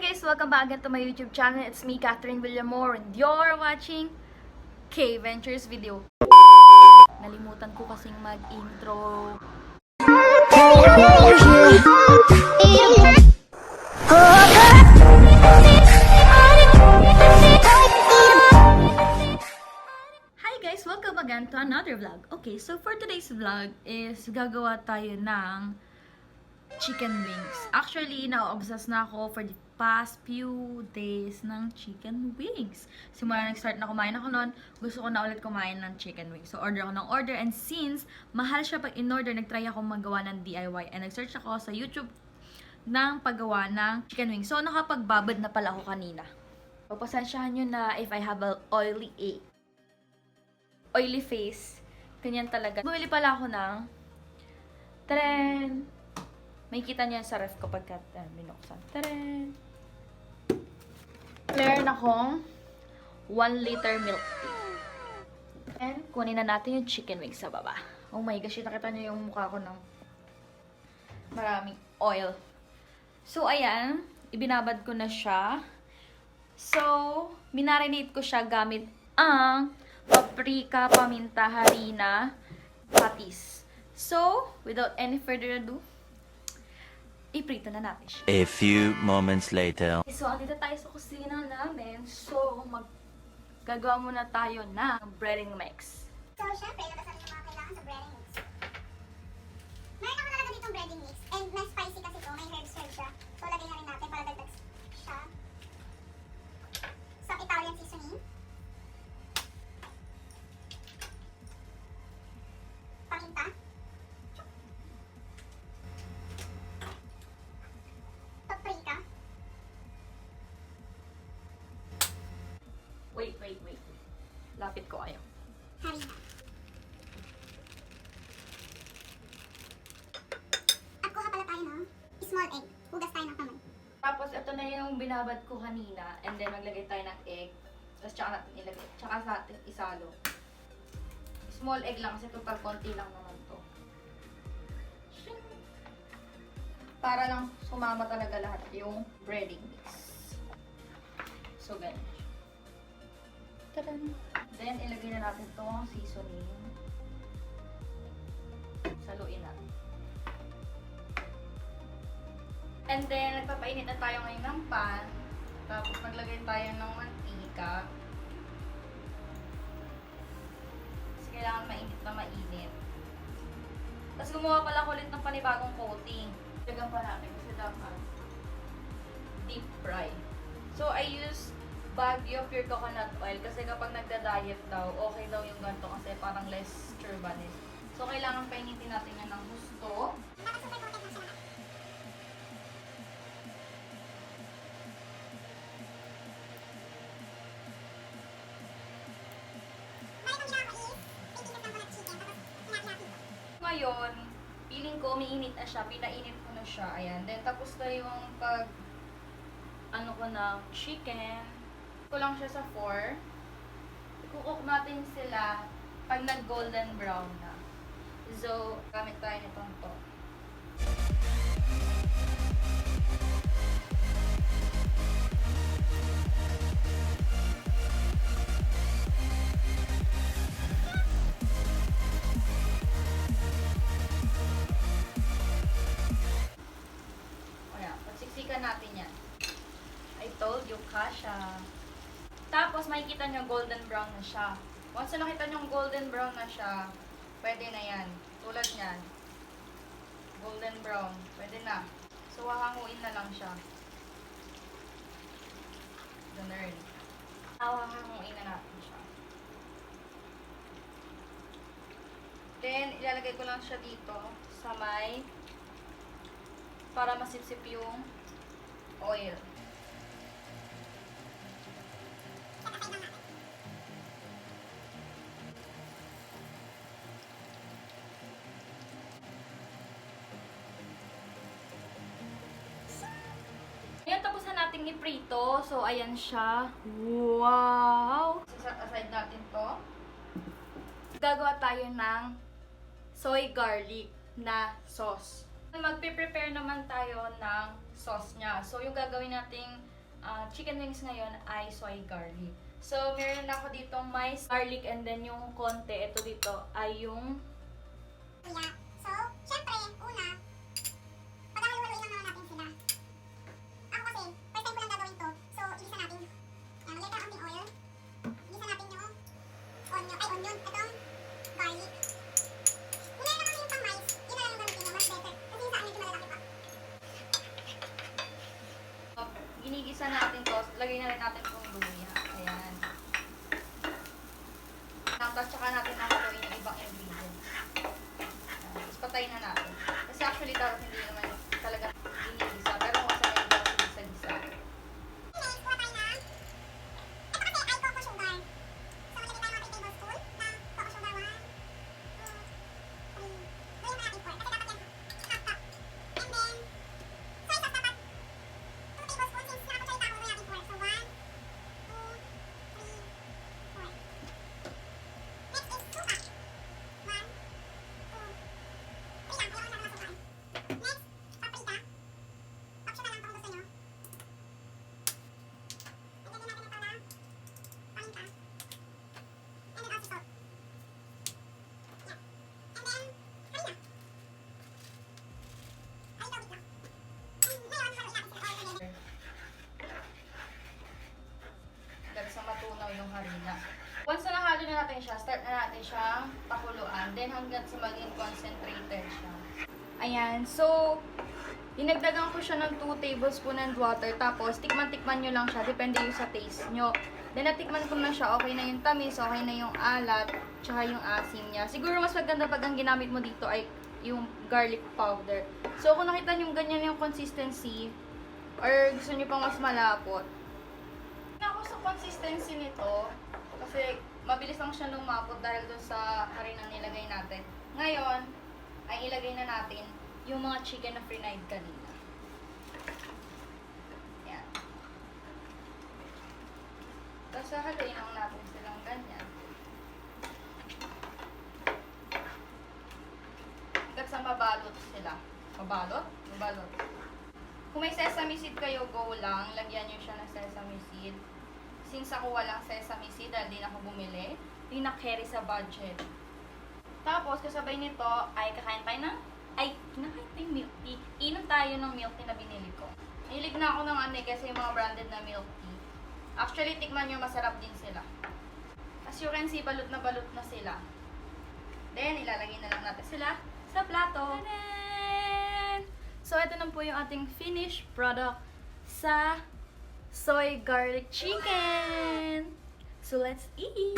guys! Welcome back again to my YouTube channel. It's me, Katherine Villamor, and you're watching K-Ventures video. Nalimutan ko kasing mag-intro. Hi guys! Welcome again to another vlog. Okay, so for today's vlog is gagawa tayo ng chicken wings. Actually, na-obsess na ako for the past few days ng chicken wings. Simula nag-start na kumain ako noon, gusto ko na ulit kumain ng chicken wings. So, order ako ng order. And since mahal siya pag in-order, nag-try ako magawa ng DIY. And nag-search ako sa YouTube ng paggawa ng chicken wings. So, nakapagbabad na pala ako kanina. So, pasensyahan nyo na if I have a oily face. Ganyan talaga. Bumili pala ako ng tren. May kita niya sa ref kapag binuksan. Tadaan! Meron akong 1 liter milk tea. And kunin na natin yung chicken wings sa baba. Oh my gosh, nakita niyo yung mukha ko ng maraming oil. So, ayan. Ibinabad ko na siya. So, minarinate ko siya gamit ang paprika, paminta, harina, patis. So, without any further ado, iprito na natin siya. A few moments later. So, andito tayo sa kusina namin. So, gagawa muna tayo ng breading mix. So, syempre, labas natin yung mga kailangan sa breading mix. Meron ako talaga ditong breading mix. And mas spicy kasi ito. May herbs siya. So, lagay na rin natin para dagdag siya. Some Italian seasoning. Paminta. Paprika. Wait. Lapit ko ayaw. Harina. At kuha pala tayo ng small egg. Hugas tayo ng kamay. Tapos, ito na yung binabad ko kanina. And then, maglagay tayo ng egg. Tapos, tsaka natin ilagay. Tsaka sa atin isalo. Small egg lang kasi total konti lang naman to. Shing! Para lang sumama talaga lahat yung breading mix. So, ganyan. Tadan! Then, ilagay na natin itong seasoning. Saluin natin. And then, nagpapainit na tayo ngayon ng pan. Tapos, naglagay tayo ng mantika. Kasi kailangan mainit na mainit. Tapos, gumawa pala ako ulit ng panibagong coating. Lagyan pa natin kasi dapat deep fry. So, I use Baguio pure coconut oil kasi kapag nagda-diet daw, okay daw yung ganito kasi parang less churbanis. So, kailangan painitin natin yan ng gusto. Dapat super coated na siya lahat. Balik ang ginawa ko is, pinitinit lang ko ng chicken, tapos hinati-hati ko. Ngayon, feeling ko umiinit na siya, pinainit ko na siya, ayan. Then, tapos na yung ano ko na, chicken. Ko lang siya sa 4. Ikukook natin sila pag nag-golden brown na. So, gamit tayo nitong to. Ayan, pagsiksikan natin yan. I told you, kasha. Tapos, makikita nyo golden brown na siya. Once na nakita nyo golden brown na siya, pwede na yan. Tulad nyan. Golden brown. Pwede na. So, hahanguin na lang siya. Ganun. Hahanguin na natin siya. Then, ilalagay ko lang siya dito sa may para masipsip yung oil. Ayan, tapos na natin iprito. So, ayan siya. Wow! Aside natin to. Gagawa tayo ng soy garlic na sauce. Magpe-prepare naman tayo ng sauce niya. So, yung gagawin nating chicken wings ngayon ay soy garlic. So, meron na ako ditong mais, garlic, and then yung konti, ito dito, ay yung... Kuya. So, syempre, una, pagkakaluhaluin lang naman natin sila. Ako kasi, first time ko lang gagawin to. So, igisa natin. Yan, magay ka konting oil. Igisa natin yung onion, itong garlic. Una na kami yung pang mais, yun na lang yung gamitin nyo, mas better. Kasi yung sa amin, medyo malalaki pa. Ginigisa natin to, lagay na rin natin itong luya. Ayan. Tapos, tsaka natin nakaluin yung ibang ingredients. Tapos, patayin na natin. Kasi actually, dapat hindi naman talaga ginigisa. Pero kung saan yung dapat gisa-gisa. Next, kuha tayo na. Ito kasi ay cocoa sugar. So, malagay tayo mga 3 tablespoon na cocoa sugar. 1, 2, 3. Gawin mo natin 4. Kasi dapat yan half cup. And then, soy sauce dapat 2 tablespoon since nakapagsalita ako gawin natin 4. So, 1, 2, 3, 4. Next is suka. 1, 2, 3 lang. Ayaw ko masyadong masukaan. Next, paprika. Optional lang kung gusto nyo. Lagyan din natin ito na paminta. And then also salt. Yan. And then, harina. A little bit lang. And ngayon, haluin natin sila all together. Hanggang sa matunaw yung harina. Once na nahalo na natin siya, start na natin siyang pakuluan. Then hanggang sa maging concentrated siya. Ayan. So, dinagdagan ko siya ng 2 tablespoon and water. Tapos, tikman-tikman nyo lang siya. Depende yung sa taste nyo. Then, natikman ko na siya. Okay na yung tamis, okay na yung alat, tsaka yung asim niya. Siguro mas maganda pag ang ginamit mo dito ay yung garlic powder. So, kung nakita nyo ganyan yung consistency, or gusto nyo pang mas malapot, ako sa consistency nito, kasi mabilis lang siya lumapot dahil doon sa harina nilagay natin. Ngayon, ay ilagay na natin yung mga chicken na frinied kanina. Yan. Tapos haluin lang natin silang ganyan. Hanggang sa mabalot sila. Mabalot? Mabalot. Kung may sesame seed kayo, go lang. Lagyan nyo siya ng sesame seed. Since ako walang sesame seed dahil di na ako bumili, di na carry sa budget. Tapos, kasabay nito ay kinakain tayo ng milk tea. Inom tayo ng milk tea na binili ko. Hilig na ako ng kasi yung mga branded na milk tea. Actually, tikman nyo, masarap din sila. As you can see, balot na sila. Then, ilalagay na lang natin sila sa plato. Tadaan! So, ito na po yung ating finished product sa soy garlic chicken. So, let's eat!